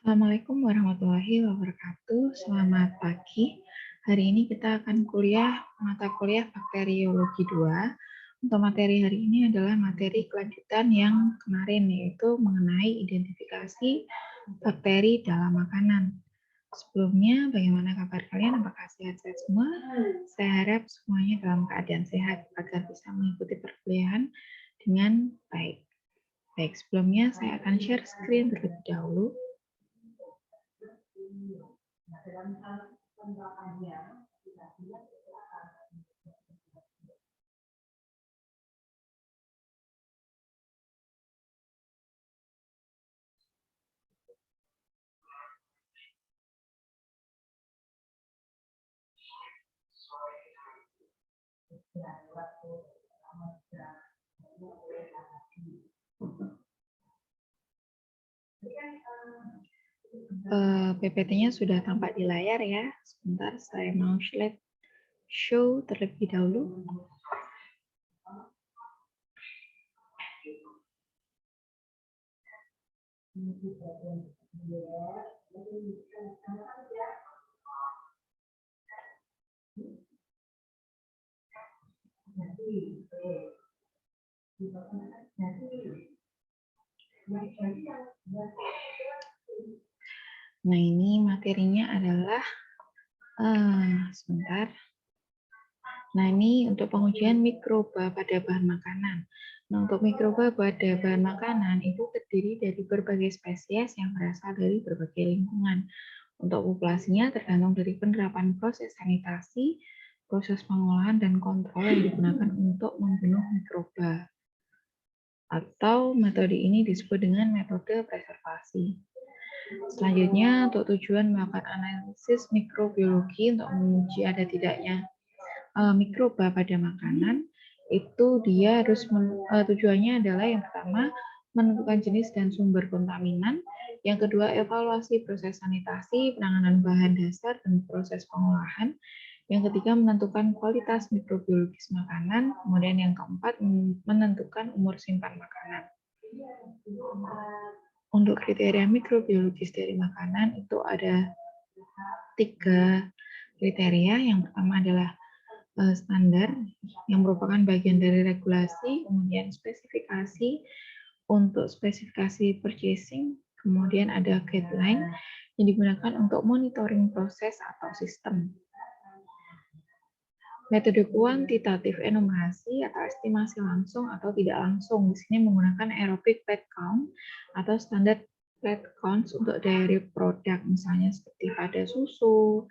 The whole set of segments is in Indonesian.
Assalamualaikum warahmatullahi wabarakatuh. Selamat pagi. Hari ini kita akan mata kuliah bakteriologi 2. Untuk materi hari ini adalah materi kelanjutan yang kemarin, yaitu mengenai identifikasi bakteri dalam makanan. Sebelumnya, bagaimana kabar kalian? Apakah sehat-sehat semua? Saya harap semuanya dalam keadaan sehat agar bisa mengikuti perkuliahan dengan baik. Baik, sebelumnya saya akan share screen terlebih dahulu. PPT-nya sudah tampak di layar ya. Sebentar, saya mau show terlebih dahulu. Nah, ini materinya adalah sebentar. Nah, ini untuk pengujian mikroba pada bahan makanan. Nah, untuk mikroba pada bahan makanan itu terdiri dari berbagai spesies yang berasal dari berbagai lingkungan. Untuk populasinya tergantung dari penerapan proses sanitasi, proses pengolahan dan kontrol yang digunakan untuk membunuh mikroba. Atau metode ini disebut dengan metode preservasi. Selanjutnya, untuk tujuan melakukan analisis mikrobiologi untuk menguji ada tidaknya mikroba pada makanan, itu dia harus tujuannya adalah yang pertama menentukan jenis dan sumber kontaminan, yang kedua evaluasi proses sanitasi, penanganan bahan dasar dan proses pengolahan, yang ketiga menentukan kualitas mikrobiologis makanan, kemudian yang keempat menentukan umur simpan makanan. Untuk kriteria mikrobiologis dari makanan itu ada 3 kriteria. Yang pertama adalah standar yang merupakan bagian dari regulasi, kemudian spesifikasi untuk spesifikasi purchasing, kemudian ada guideline yang digunakan untuk monitoring proses atau sistem. Metode kuantitatif enumerasi atau estimasi langsung atau tidak langsung di sini menggunakan aerobic plate count atau standar plate count untuk dairy produk, misalnya seperti pada susu,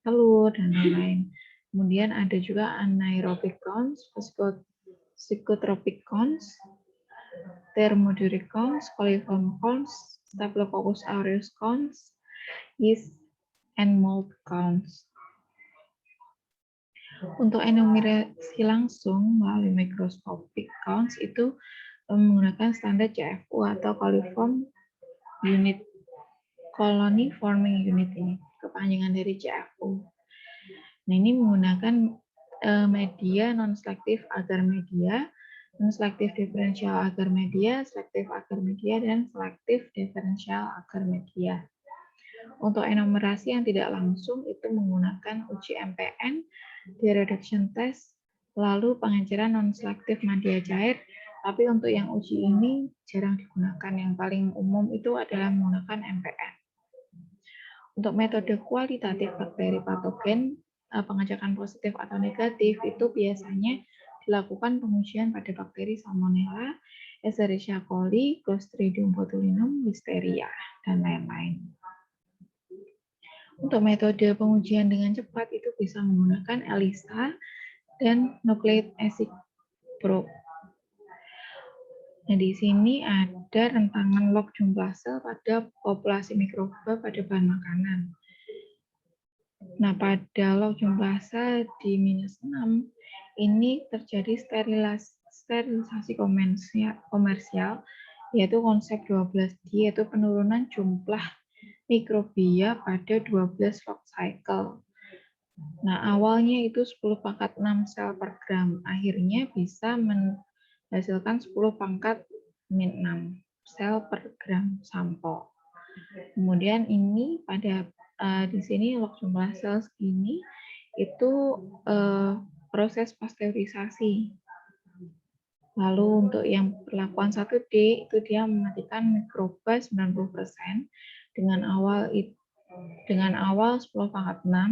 telur, dan lain-lain. Kemudian ada juga anaerobic counts, psychotropic counts, thermodynamic counts, coliform counts, Staphylococcus aureus counts, yeast and mold counts. Untuk enumerasi langsung melalui microscopic counts itu menggunakan standar CFU atau coliform unit, colony forming unit, ini kepanjangan dari CFU. Nah, ini menggunakan media non-selektif agar media, non-selektif diferensial agar media, selektif agar media, dan selektif diferensial agar media. Untuk enumerasi yang tidak langsung itu menggunakan uji MPN, de-reduction test, lalu pengenceran non-selektif media cair. Tapi untuk yang uji ini jarang digunakan. Yang paling umum itu adalah menggunakan MPN. Untuk metode kualitatif bakteri patogen, pengecekan positif atau negatif itu biasanya dilakukan pengujian pada bakteri Salmonella, Escherichia coli, Clostridium botulinum, Listeria, dan lain-lain. Untuk metode pengujian dengan cepat itu bisa menggunakan ELISA dan nucleic acid probe. Nah, di sini ada rentangan log jumlah sel pada populasi mikroba pada bahan makanan. Nah, pada log jumlah sel di -6, ini terjadi sterilisasi komersial, yaitu konsep 12D, yaitu penurunan jumlah mikrobia pada 12 log cycle. Nah, awalnya itu 10⁻6 sel per gram, akhirnya bisa menghasilkan 10⁻⁻6 sel per gram sampel. Kemudian ini pada di sini log jumlah sel segini itu proses pasteurisasi. Lalu untuk yang perlakuan 1D itu dia mematikan mikroba 90% dengan awal 10⁻⁶,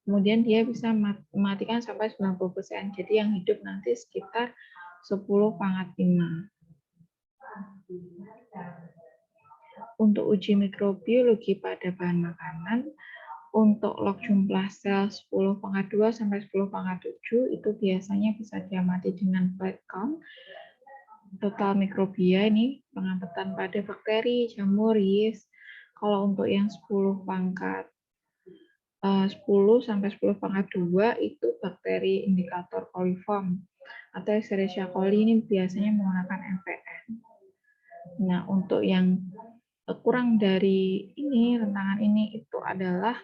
kemudian dia bisa mematikan sampai 90%. Jadi yang hidup nanti sekitar 10⁻⁵. Untuk uji mikrobiologi pada bahan makanan, untuk log jumlah sel 10⁻² sampai 10⁻7 itu biasanya bisa diamati dengan plate count. Total mikrobia ini pengamatan pada bakteri, jamur, yeast. Kalau untuk yang 10 sampai 10⁻² itu bakteri indikator coliform atau Escherichia coli ini biasanya menggunakan MPN. Nah, untuk yang kurang dari ini, rentangan ini itu adalah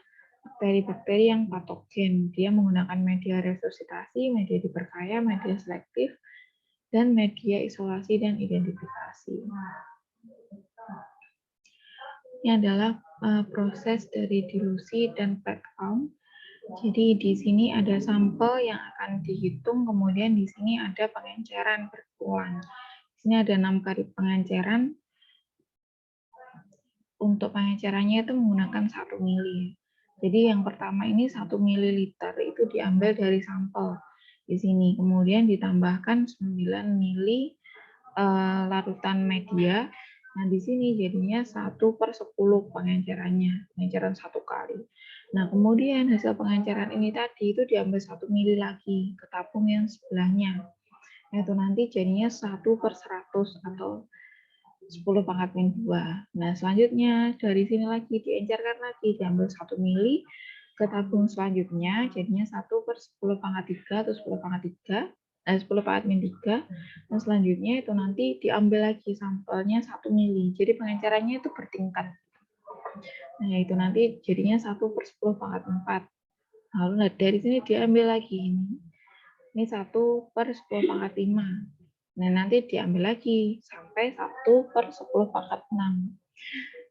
bakteri-bakteri yang patogen. Dia menggunakan media resusitasi, media diperkaya, media selektif, dan media isolasi dan identifikasi. Ini adalah proses dari dilusi dan plate count. Jadi di sini ada sampel yang akan dihitung, kemudian di sini ada pengenceran berulang. Di sini ada 6 kali pengenceran. Untuk pengencerannya itu menggunakan 1 mili. Jadi yang pertama ini 1 mililiter itu diambil dari sampel di sini. Kemudian ditambahkan 9 mili larutan media. Nah, di sini jadinya 1/10 pengencerannya, pengenceran 1 kali. Nah, kemudian hasil pengenceran ini tadi itu diambil 1 mili lagi ke tabung yang sebelahnya. Itu nanti jadinya 1/100 atau 10⁻². Nah, selanjutnya dari sini lagi diencerkan lagi, diambil 1 mili ke tabung selanjutnya, jadinya 1/10⁻³ atau 10⁻3. Dan selanjutnya itu nanti diambil lagi sampelnya 1 mili. Jadi pengencerannya itu bertingkat. Nah, itu nanti jadinya 1/10⁻⁴. Lalu dari sini diambil lagi ini 1/10⁻⁵. Nah, nanti diambil lagi sampai 1/10⁻⁶.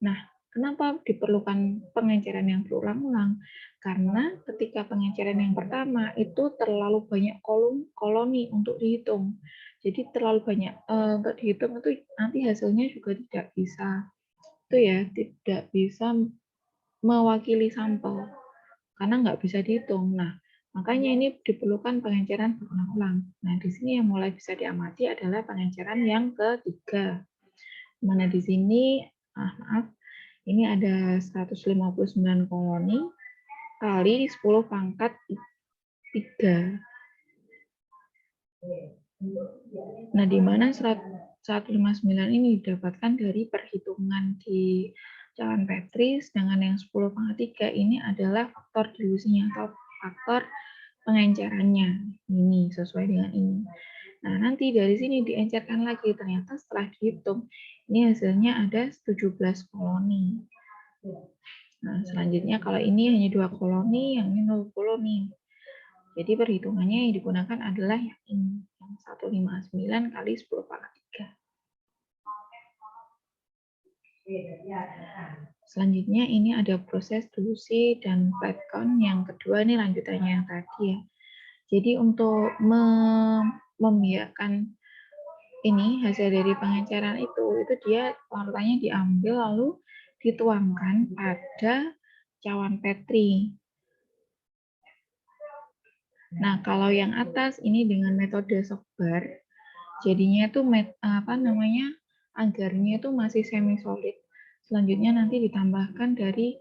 Nah, kenapa diperlukan pengenceran yang berulang-ulang? Karena ketika pengenceran yang pertama itu terlalu banyak koloni untuk dihitung. Jadi terlalu banyak untuk dihitung itu nanti hasilnya juga tidak bisa mewakili sampel karena nggak bisa dihitung. Nah, makanya ini diperlukan pengenceran berulang-ulang. Nah, di sini yang mulai bisa diamati adalah pengenceran yang ketiga. Mana di sini, ini ada 159 koloni kali 10⁻3. Nah, di mana 159 ini didapatkan dari perhitungan di cawan Petri, sedangkan yang 10⁻3 ini adalah faktor dilusinya atau faktor pengencerannya. Ini sesuai dengan ini. Nah, nanti dari sini diencerkan lagi. Ternyata setelah dihitung, ini hasilnya ada 17 koloni. Nah, selanjutnya kalau ini hanya 2 koloni, yang ini 0 koloni. Jadi perhitungannya yang digunakan adalah yang ini, yang 159 kali 10⁻3. Selanjutnya ini ada proses dilusi dan plate count. Yang kedua ini lanjutannya yang tadi ya. Jadi untuk membiarkan ini hasil dari pengenceran itu dia larutannya diambil lalu dituangkan pada cawan Petri. Nah, kalau yang atas ini dengan metode sebar, jadinya itu agarnya itu masih semi solid. Selanjutnya nanti ditambahkan dari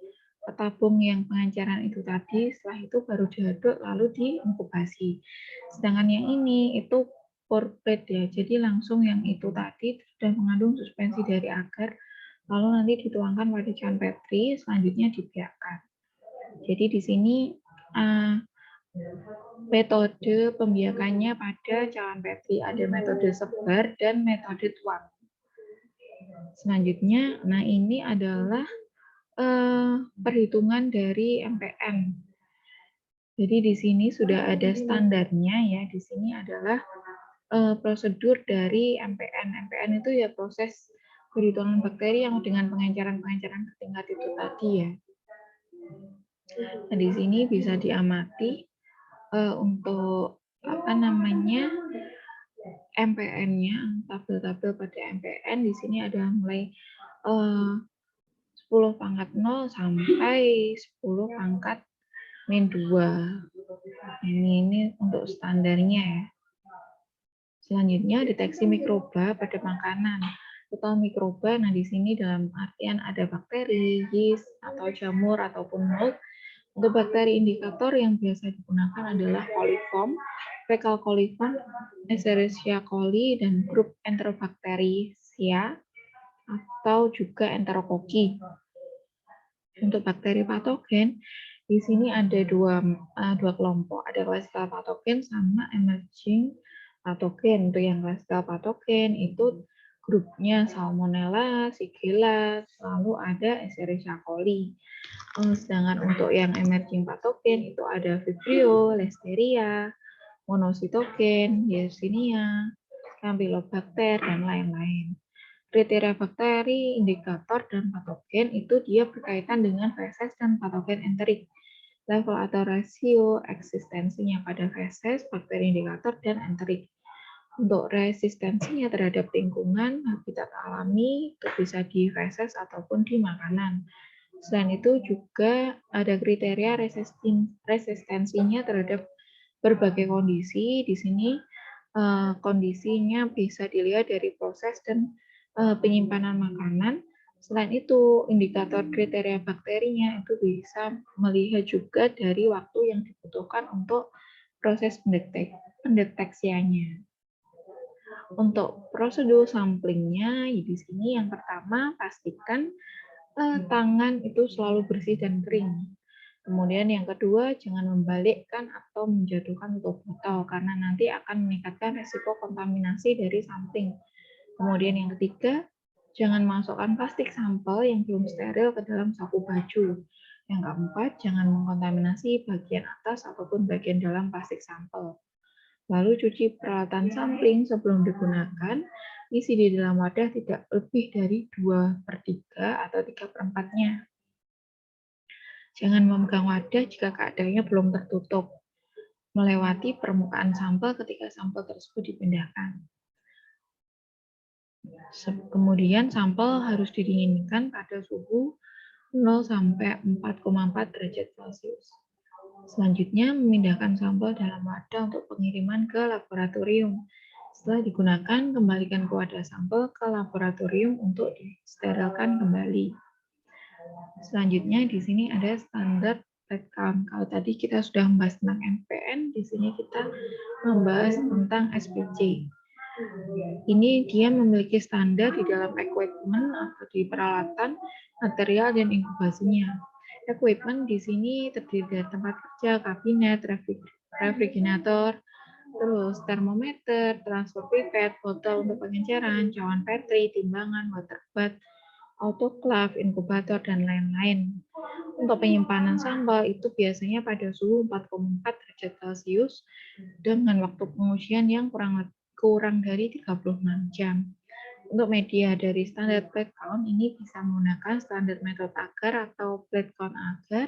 tabung yang pengenceran itu tadi, setelah itu baru diaduk lalu diinkubasi. Sedangkan yang ini itu pour plate ya, jadi langsung yang itu tadi sudah mengandung suspensi dari agar, lalu nanti dituangkan pada cawan Petri, selanjutnya dibiarkan. Jadi di sini metode pembiakannya pada cawan Petri ada metode sebar dan metode tuang. Selanjutnya, nah ini adalah perhitungan dari MPN. Jadi di sini sudah ada standarnya ya. Di sini adalah prosedur dari MPN. MPN itu ya proses berhitungan bakteri yang dengan pengenceran-pengenceran ke tingkat itu tadi ya. Nah, di sini bisa diamati untuk apa namanya MPN-nya, tabel-tabel pada MPN di sini ada mulai 10 pangkat 0 sampai 10 pangkat min 2. Ini untuk standarnya ya. Selanjutnya deteksi mikroba pada makanan. Total mikroba, nah di sini dalam artian ada bakteri, yeast, atau jamur, ataupun mold. Untuk bakteri indikator yang biasa digunakan adalah coliform, fecal coliform, Escherichia coli, dan grup Enterobacteriaceae, atau juga Enterokoki. Untuk bakteri patogen, di sini ada dua kelompok, ada klasikal patogen sama emerging patogen. Untuk yang klasikal patogen itu grupnya Salmonella, Shigella, lalu ada Escherichia coli. Sedangkan untuk yang emerging patogen itu ada Vibrio, Listeria, monositogen, Yersinia, Campylobacter, dan lain-lain. Kriteria bakteri, indikator, dan patogen itu dia berkaitan dengan feses dan patogen enterik. Level atau rasio eksistensinya pada feses, bakteri indikator, dan enterik. Untuk resistensinya terhadap lingkungan, habitat alami, itu bisa di feses ataupun di makanan. Selain itu juga ada kriteria resistensinya terhadap berbagai kondisi. Di sini kondisinya bisa dilihat dari proses dan penyimpanan makanan. Selain itu, indikator kriteria bakterinya itu bisa melihat juga dari waktu yang dibutuhkan untuk proses pendeteksiannya. Untuk prosedur samplingnya, di sini yang pertama pastikan tangan itu selalu bersih dan kering. Kemudian yang kedua, jangan membalikkan atau menjatuhkan tutup botol karena nanti akan meningkatkan risiko kontaminasi dari sampling. Kemudian yang ketiga, jangan masukkan plastik sampel yang belum steril ke dalam saku baju. Yang keempat, jangan mengkontaminasi bagian atas ataupun bagian dalam plastik sampel. Lalu cuci peralatan sampling sebelum digunakan, isi di dalam wadah tidak lebih dari 2/3 atau 3/4-nya. Jangan memegang wadah jika keadaannya belum tertutup, melewati permukaan sampel ketika sampel tersebut dipindahkan. Kemudian sampel harus didinginkan pada suhu 0 sampai 4,4 derajat Celcius. Selanjutnya, memindahkan sampel dalam wadah untuk pengiriman ke laboratorium. Setelah digunakan, kembalikan ke wadah sampel ke laboratorium untuk disterilkan kembali. Selanjutnya, di sini ada standar plate count. Kalau tadi kita sudah membahas tentang MPN, di sini kita membahas tentang SPC. Ini dia memiliki standar di dalam equipment atau di peralatan, material, dan inkubasinya. Equipment di sini terdiri dari tempat kerja, kabinet, refrigerator, terus termometer, transfer pipet, botol untuk pengenceran, cawan Petri, timbangan, water bath, autoclave, inkubator, dan lain-lain. Untuk penyimpanan sampel itu biasanya pada suhu 4,4 derajat Celcius dengan waktu pengujian yang kurang dari 36 jam. Untuk media dari standar plate count ini bisa menggunakan standar metode agar atau plate count agar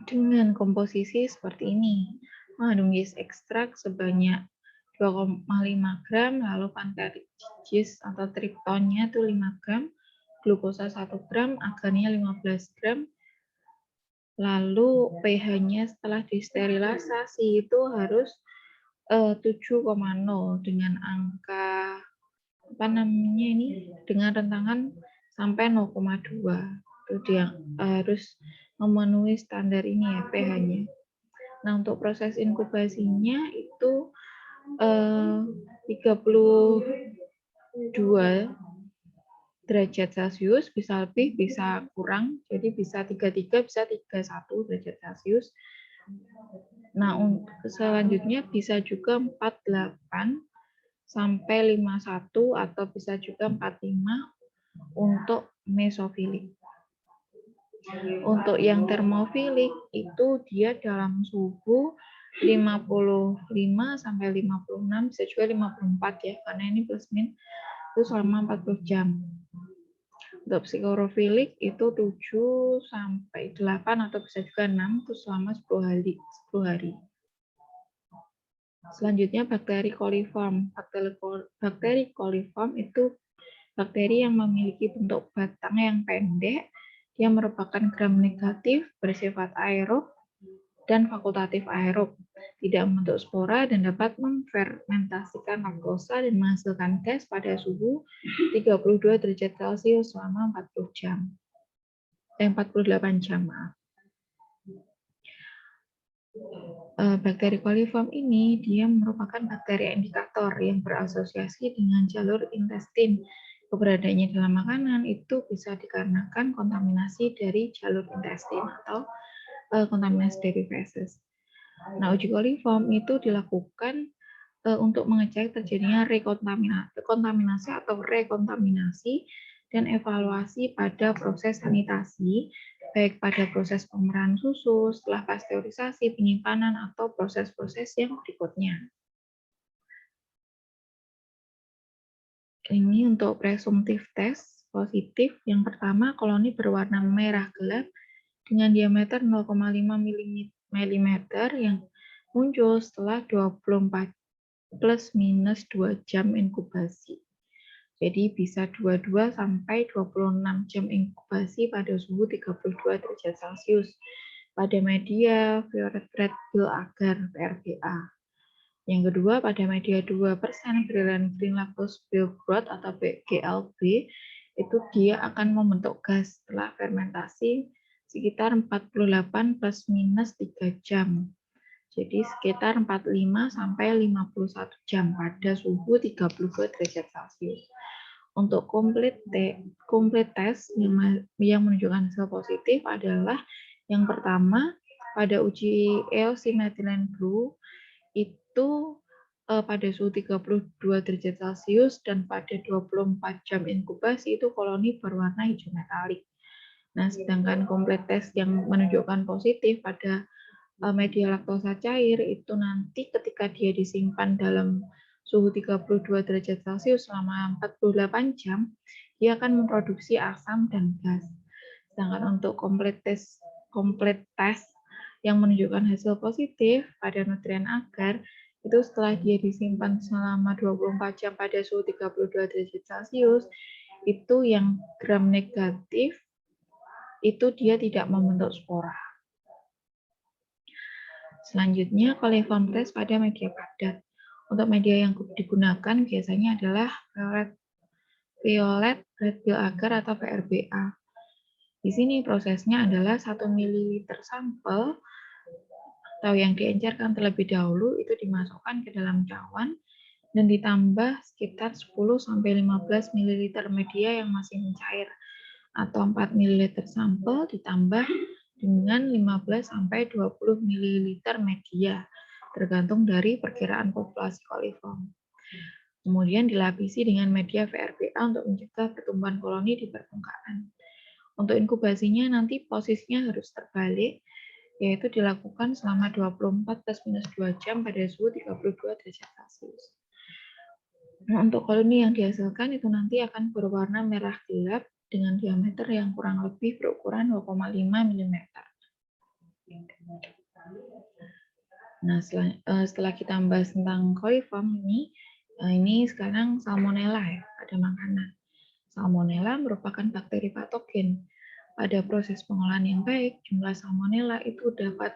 dengan komposisi seperti ini. Mengandung yeast ekstrak sebanyak 2,5 gram, lalu pancreatic yeast atau triptonnya itu 5 gram, glukosa 1 gram, agarnya 15 gram, lalu pH-nya setelah disterilisasi itu harus 7,0 dengan angka apa namanya ini dengan rentangan sampai 0,2. Itu dia harus memenuhi standar ini ya pH-nya. Nah, untuk proses inkubasinya itu 32 derajat Celcius, bisa lebih, bisa kurang. Jadi bisa 33, bisa 31 derajat Celcius. Nah, selanjutnya bisa juga 48 sampai 51 atau bisa juga 45 untuk mesofilik. Untuk yang termofilik itu dia dalam suhu 55 sampai 56, bisa juga 54 ya, karena ini plus min itu selama 40 jam. Untuk psikorofilik itu 7 sampai 8 atau bisa juga 6 itu selama 10 hari. Selanjutnya bakteri coliform. Bakteri coliform itu bakteri yang memiliki bentuk batang yang pendek. Dia merupakan gram negatif, bersifat aerob dan fakultatif aerob, tidak membentuk spora dan dapat memfermentasikan laktosa dan menghasilkan gas pada suhu 32 derajat Celcius selama 48 jam. Bakteri coliform ini dia merupakan bakteri indikator yang berasosiasi dengan jalur intestin. Keberadaannya dalam makanan itu bisa dikarenakan kontaminasi dari jalur intestin atau kontaminasi dari feses. Nah, uji coliform itu dilakukan untuk mengecek terjadinya kontaminasi atau rekontaminasi dan evaluasi pada proses sanitasi, baik pada proses pemerahan susu, setelah pasteurisasi, penyimpanan, atau proses-proses yang berikutnya. Ini untuk presumptif tes positif. Yang pertama, koloni berwarna merah gelap dengan diameter 0,5 mm yang muncul setelah 24 plus minus 2 jam inkubasi. Jadi bisa 22 sampai 26 jam inkubasi pada suhu 32 derajat Celcius pada media violet red bill agar VRBA. Yang kedua, pada media 2% beririan green lactose bill growth atau GLB, itu dia akan membentuk gas setelah fermentasi sekitar 48 plus minus 3 jam. Jadi sekitar 45 sampai 51 jam pada suhu 32 derajat Celcius. Untuk complete test yang menunjukkan hasil positif adalah yang pertama pada uji eosinethylen blue itu pada suhu 32 derajat Celcius dan pada 24 jam inkubasi itu koloni berwarna hijau metalik. Nah, sedangkan complete test yang menunjukkan positif pada media laktosa cair itu nanti ketika dia disimpan dalam suhu 32 derajat Celcius selama 48 jam, dia akan memproduksi asam dan gas. Sedangkan untuk complete test yang menunjukkan hasil positif pada nutrien agar, itu setelah dia disimpan selama 24 jam pada suhu 32 derajat Celcius, itu yang gram negatif, itu dia tidak membentuk spora. Selanjutnya, coliform test pada media padat. Untuk media yang digunakan biasanya adalah violet red bill agar atau VRBA. Di sini prosesnya adalah 1 ml sampel atau yang diencerkan terlebih dahulu itu dimasukkan ke dalam cawan dan ditambah sekitar 10-15 ml media yang masih mencair atau 4 ml sampel ditambah dengan 15-20 ml media tergantung dari perkiraan populasi coliform. Kemudian dilapisi dengan media VRBA untuk mencegah pertumbuhan koloni di permukaan. Untuk inkubasinya nanti posisinya harus terbalik, yaitu dilakukan selama 24 plus minus 2 jam pada suhu 32 derajat Celcius. Nah, untuk koloni yang dihasilkan itu nanti akan berwarna merah gelap dengan diameter yang kurang lebih berukuran 2,5 mm. Nah, setelah kita membahas tentang coliform ini sekarang salmonella ya pada makanan. Salmonella merupakan bakteri patogen. Pada proses pengolahan yang baik, jumlah salmonella itu dapat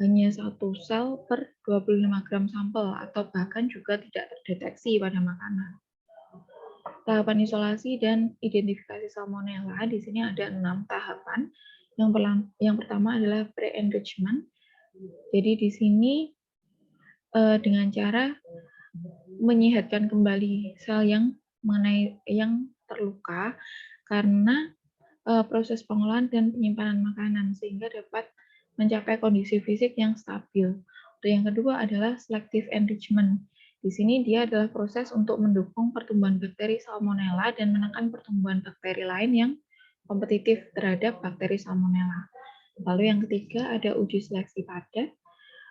hanya 1 sel per 25 gram sampel atau bahkan juga tidak terdeteksi pada makanan. Tahapan isolasi dan identifikasi salmonella di sini ada 6 tahapan. Yang pertama adalah pre-enrichment. Jadi di sini dengan cara menyehatkan kembali sel yang terluka karena proses pengolahan dan penyimpanan makanan sehingga dapat mencapai kondisi fisik yang stabil. Yang kedua adalah selective enrichment. Di sini dia adalah proses untuk mendukung pertumbuhan bakteri salmonella dan menekan pertumbuhan bakteri lain yang kompetitif terhadap bakteri salmonella. Lalu yang ketiga ada uji seleksi padat.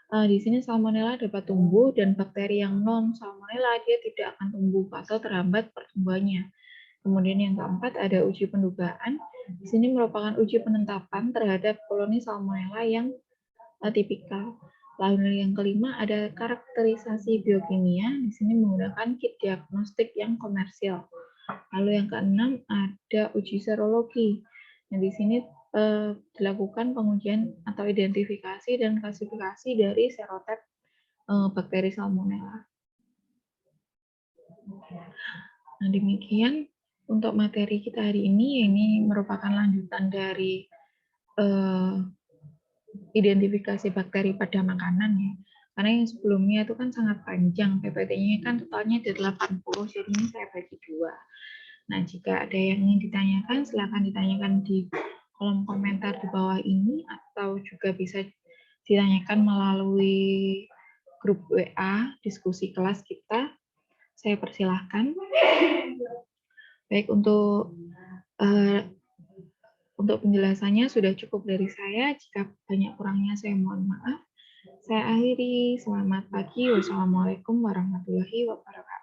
Di sini salmonella dapat tumbuh dan bakteri yang non salmonella dia tidak akan tumbuh atau terhambat pertumbuhannya. Kemudian yang keempat ada uji pendugaan. Di sini merupakan uji penentapan terhadap koloni salmonella yang tipikal. Lalu yang kelima ada karakterisasi biokimia. Di sini menggunakan kit diagnostik yang komersial. Lalu yang keenam ada uji serologi. Nah, di sini dilakukan pengujian atau identifikasi dan klasifikasi dari serotip bakteri salmonella. Nah, demikian untuk materi kita hari ini. Ini merupakan lanjutan dari identifikasi bakteri pada makanan ya. Karena yang sebelumnya itu kan sangat panjang, PPT-nya kan totalnya ada 80, jadi ini saya bagi dua. Nah, jika ada yang ingin ditanyakan, silakan ditanyakan di kolom komentar di bawah ini, atau juga bisa ditanyakan melalui grup WA diskusi kelas kita. Saya persilahkan. Baik, untuk penjelasannya sudah cukup dari saya. Jika banyak kurangnya saya mohon maaf. Saya akhiri. Selamat pagi. Wassalamualaikum warahmatullahi wabarakatuh.